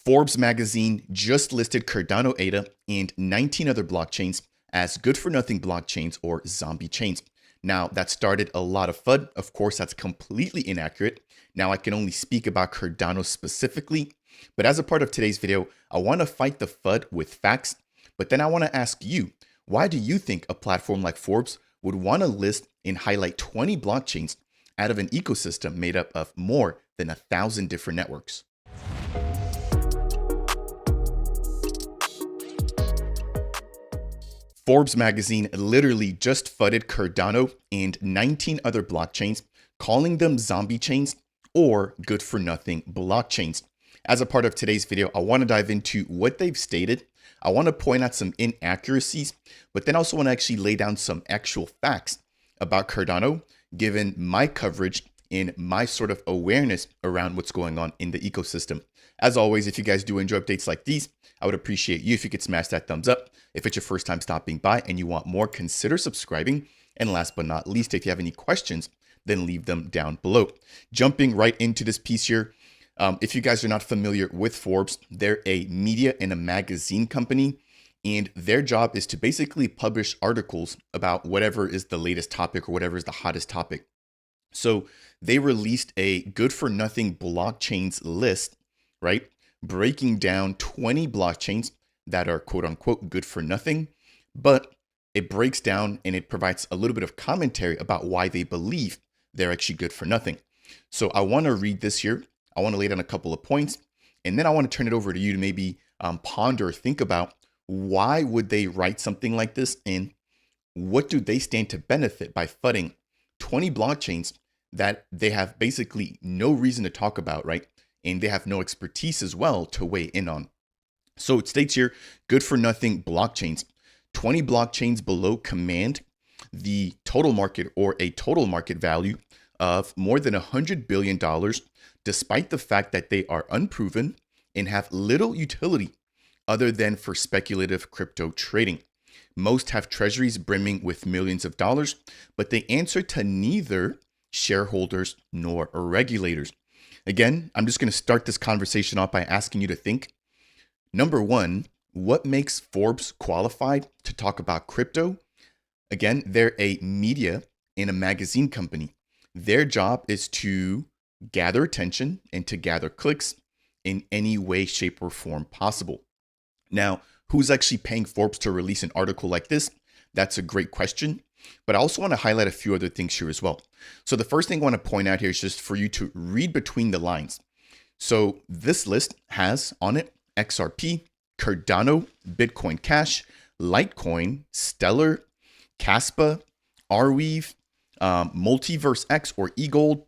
Forbes magazine just listed Cardano ADA and 19 other blockchains as good-for-nothing blockchains or zombie chains. Now, that started a lot of FUD. Of course, that's completely inaccurate. Now, I can only speak about Cardano specifically, but as a part of today's video, I want to fight the FUD with facts, but then I want to ask you, why do you think a platform like Forbes would want to list and highlight 20 blockchains out of an ecosystem made up of more than 1,000 different networks? Forbes magazine literally just fudded Cardano and 19 other blockchains, calling them zombie chains or good for nothing blockchains. As a part of today's video, I want to dive into what they've stated. I want to point out some inaccuracies, but then also want to actually lay down some actual facts about Cardano, given my coverage and my sort of awareness around what's going on in the ecosystem. As always, if you guys do enjoy updates like these, I would appreciate you if you could smash that thumbs up. If it's your first time stopping by and you want more, consider subscribing. And last but not least, if you have any questions, then leave them down below. Jumping right into this piece here. If you guys are not familiar with Forbes, they're a media and a magazine company, and their job is to basically publish articles about whatever is the latest topic or whatever is the hottest topic. So they released a good for nothing blockchains list, right? Breaking down 20 blockchains that are quote unquote good for nothing, but it breaks down and it provides a little bit of commentary about why they believe they're actually good for nothing. So I want to read this here. I want to lay down a couple of points, and then I want to turn it over to you to maybe ponder or think about why would they write something like this, and what do they stand to benefit by fudding 20 blockchains that they have basically no reason to talk about, right? And they have no expertise as well to weigh in on. So it states here, good for nothing blockchains. 20 blockchains below command the total market or a total market value of more than $100 billion, despite the fact that they are unproven and have little utility other than for speculative crypto trading. Most have treasuries brimming with millions of dollars, but they answer to neither shareholders nor regulators. Again, I'm just going to start this conversation off by asking you to think. Number one, what makes Forbes qualified to talk about crypto? Again, they're a media and a magazine company. Their job is to gather attention and to gather clicks in any way, shape, or form possible. Now, who's actually paying Forbes to release an article like this? That's a great question. But I also want to highlight a few other things here as well. So the first thing I want to point out here is just for you to read between the lines. So this list has on it XRP, Cardano, Bitcoin Cash, Litecoin, Stellar, Caspa, Arweave, Multiverse X or eGold,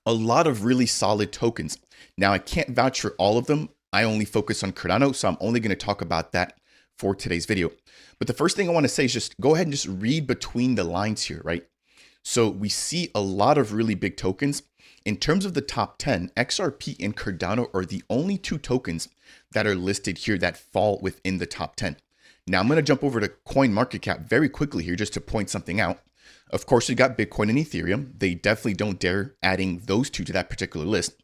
a lot of really solid tokens. Now, I can't vouch for all of them. I only focus on Cardano, so I'm only going to talk about that for today's video. But the first thing I want to say is just go ahead and just read between the lines here, right? So we see a lot of really big tokens. In terms of the top 10, XRP and Cardano are the only two tokens that are listed here that fall within the top 10. Now I'm going to jump over to CoinMarketCap very quickly here just to point something out. Of course, you got Bitcoin and Ethereum. They definitely don't dare adding those two to that particular list.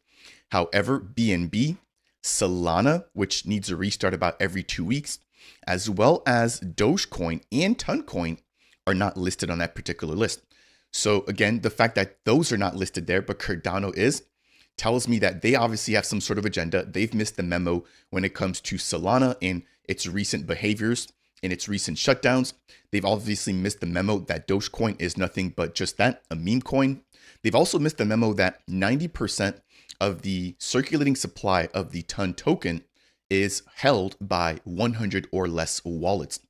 However, BNB, Solana, which needs a restart about every 2 weeks, as well as Dogecoin and Toncoin are not listed on that particular list. So again, the fact that those are not listed there, but Cardano is, tells me that they obviously have some sort of agenda. They've missed the memo when it comes to Solana and its recent behaviors and its recent shutdowns. They've obviously missed the memo that Dogecoin is nothing but just that, a meme coin. They've also missed the memo that 90% of the circulating supply of the Ton token is held by 100 or less wallets.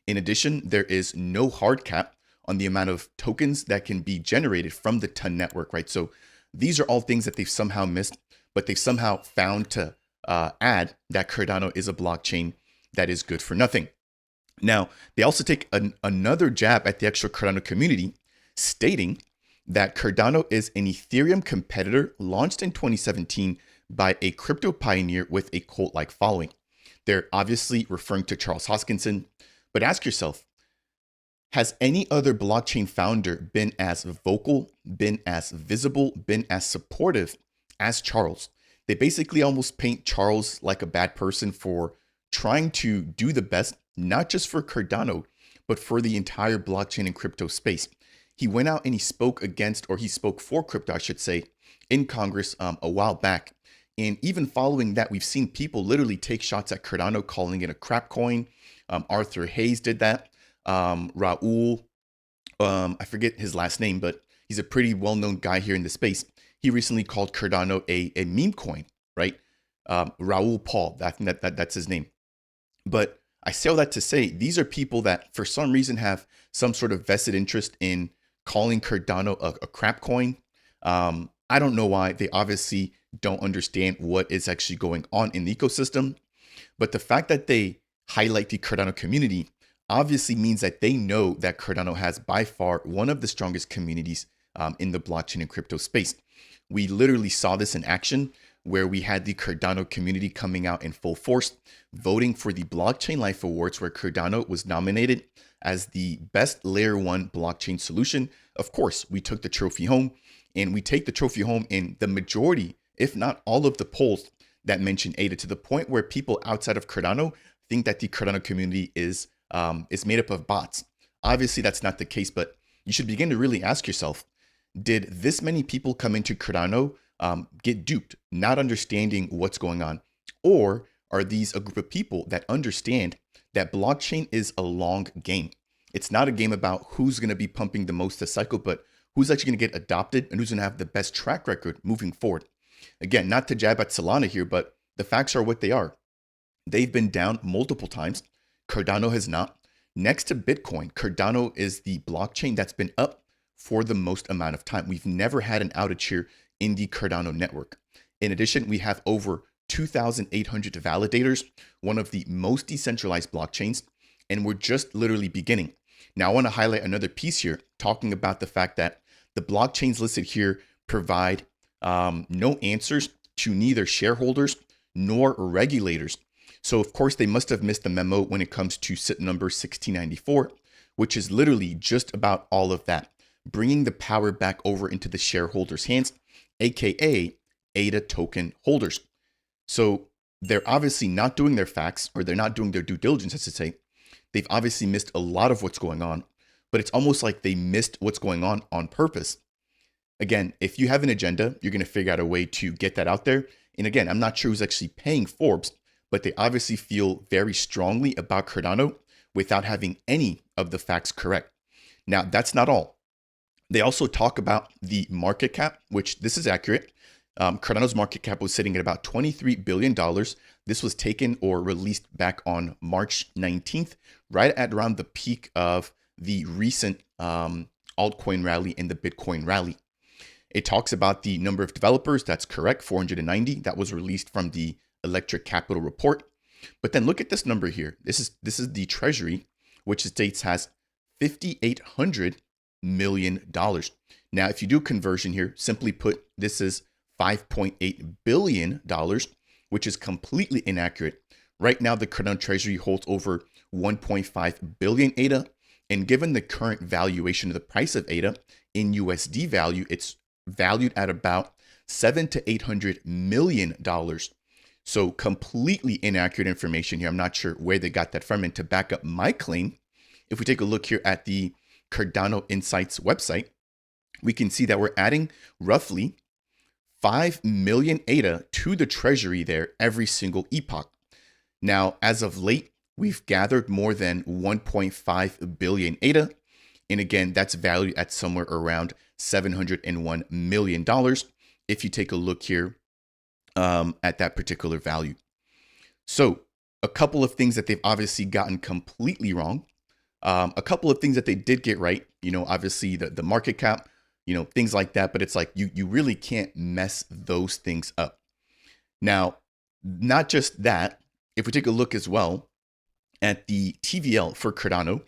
In addition, there is no hard cap on the amount of tokens that can be generated from the Ton network, right? So these are all things that they've somehow missed, but they've somehow found to add that Cardano is a blockchain that is good for nothing. Now, they also take another jab at the actual Cardano community, stating that Cardano is an Ethereum competitor launched in 2017 by a crypto pioneer with a cult-like following. They're obviously referring to Charles Hoskinson, but ask yourself, has any other blockchain founder been as vocal, been as visible, been as supportive as Charles? They basically almost paint Charles like a bad person for trying to do the best, not just for Cardano, but for the entire blockchain and crypto space. He went out and he spoke against, or he spoke for crypto, I should say, in Congress a while back. And even following that, we've seen people literally take shots at Cardano, calling it a crap coin. Arthur Hayes did that. Raul, I forget his last name, but he's a pretty well-known guy here in the space. He recently called Cardano a meme coin, right? Raul Paul, that's his name. But I say all that to say, these are people that for some reason have some sort of vested interest in calling Cardano a crap coin. I don't know why. They obviously don't understand what is actually going on in the ecosystem. But the fact that they highlight the Cardano community obviously means that they know that Cardano has by far one of the strongest communities in the blockchain and crypto space. We literally saw this in action where we had the Cardano community coming out in full force, voting for the Blockchain Life Awards, where Cardano was nominated as the best layer one blockchain solution. Of course, we took the trophy home, and we take the trophy home in the majority, if not all of the polls that mention ADA, to the point where people outside of Cardano think that the Cardano community is made up of bots. Obviously, that's not the case, but you should begin to really ask yourself, did this many people come into Cardano get duped, not understanding what's going on? Or are these a group of people that understand that blockchain is a long game? It's not a game about who's going to be pumping the most this cycle, but who's actually going to get adopted and who's going to have the best track record moving forward. Again, not to jab at Solana here, but the facts are what they are. They've been down multiple times. Cardano has not. Next to Bitcoin, Cardano is the blockchain that's been up for the most amount of time. We've never had an outage here in the Cardano network. In addition, we have over 2,800 validators, one of the most decentralized blockchains, and we're just literally beginning. Now, I want to highlight another piece here, talking about the fact that the blockchains listed here provide no answers to neither shareholders nor regulators. So, of course, they must have missed the memo when it comes to SIP number 1694, which is literally just about all of that, bringing the power back over into the shareholders' hands, aka ADA token holders. So they're obviously not doing their facts, or they're not doing their due diligence, I should say. They've obviously missed a lot of what's going on, but it's almost like they missed what's going on purpose. Again, if you have an agenda, you're going to figure out a way to get that out there. And again, I'm not sure who's actually paying Forbes, but they obviously feel very strongly about Cardano without having any of the facts correct. Now, that's not all. They also talk about the market cap, which this is accurate. Cardano's market cap was sitting at about $23 billion. This was taken or released back on March 19th, right at around the peak of the recent altcoin rally and the Bitcoin rally. It talks about the number of developers. That's correct, 490. That was released from the Electric Capital report. But then look at this number here. This is the Treasury, which states has $5,800 million. Now, if you do conversion here, simply put, this is $5.8 billion, which is completely inaccurate. Right now, the Cardano Treasury holds over 1.5 billion ADA. And given the current valuation of the price of ADA in USD value, it's valued at about $700 to $800 million. So completely inaccurate information here. I'm not sure where they got that from. And to back up my claim, if we take a look here at the Cardano Insights website, we can see that we're adding roughly 5 million ADA to the treasury there every single epoch. Now, as of late, we've gathered more than 1.5 billion ADA. And again, that's valued at somewhere around $701 million if you take a look here at that particular value. So a couple of things that they've obviously gotten completely wrong. A couple of things that they did get right, obviously the market cap, things like that. But it's like you really can't mess those things up. Now, not just that, if we take a look as well at the TVL for Cardano,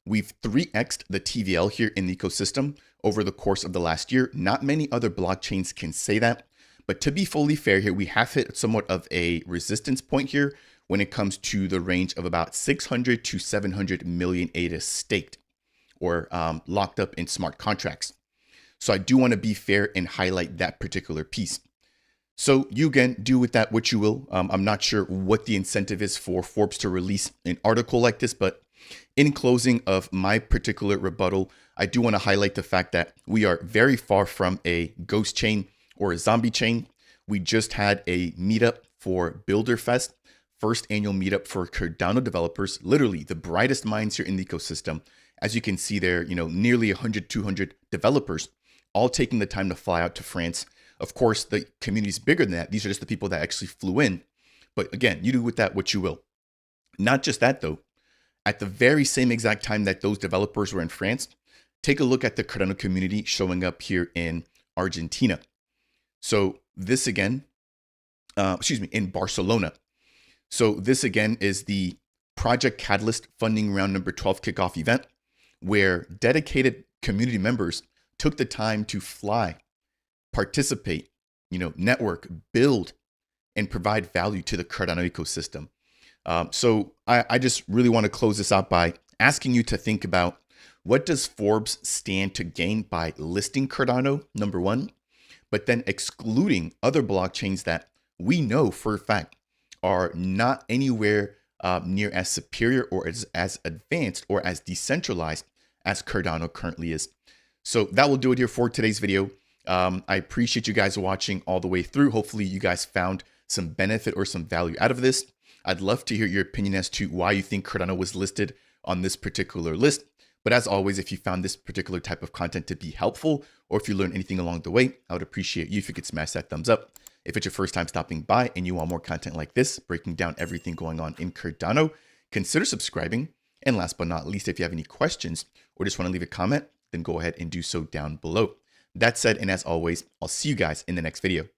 we've 3x'd the TVL here in the ecosystem over the course of the last year. Not many other blockchains can say that. But to be fully fair here, we have hit somewhat of a resistance point here when it comes to the range of about 600 to 700 million ADA staked or locked up in smart contracts. So I do want to be fair and highlight that particular piece. So you again do with that what you will. I'm not sure what the incentive is for Forbes to release an article like this, but in closing of my particular rebuttal, I do want to highlight the fact that we are very far from a ghost chain or a zombie chain. We just had a meetup for Builderfest, first annual meetup for Cardano developers, literally the brightest minds here in the ecosystem. As you can see there, nearly 100, 200 developers all taking the time to fly out to France. Of course, the community is bigger than that. These are just the people that actually flew in. But again, you do with that what you will. Not just that though. At the very same exact time that those developers were in France, take a look at the Cardano community showing up here in Argentina. So this again, in Barcelona. So this again is the Project Catalyst funding round number 12 kickoff event, where dedicated community members took the time to fly, participate, network, build, and provide value to the Cardano ecosystem. So I just really want to close this out by asking you to think about, what does Forbes stand to gain by listing Cardano, number one, but then excluding other blockchains that we know for a fact are not anywhere near as superior or as advanced or as decentralized as Cardano currently is. So that will do it here for today's video. I appreciate you guys watching all the way through. Hopefully you guys found some benefit or some value out of this. I'd love to hear your opinion as to why you think Cardano was listed on this particular list. But as always, if you found this particular type of content to be helpful, or if you learned anything along the way, I would appreciate you if you could smash that thumbs up. If it's your first time stopping by and you want more content like this, breaking down everything going on in Cardano, consider subscribing. And last but not least, if you have any questions or just want to leave a comment, then go ahead and do so down below. That said, and as always, I'll see you guys in the next video.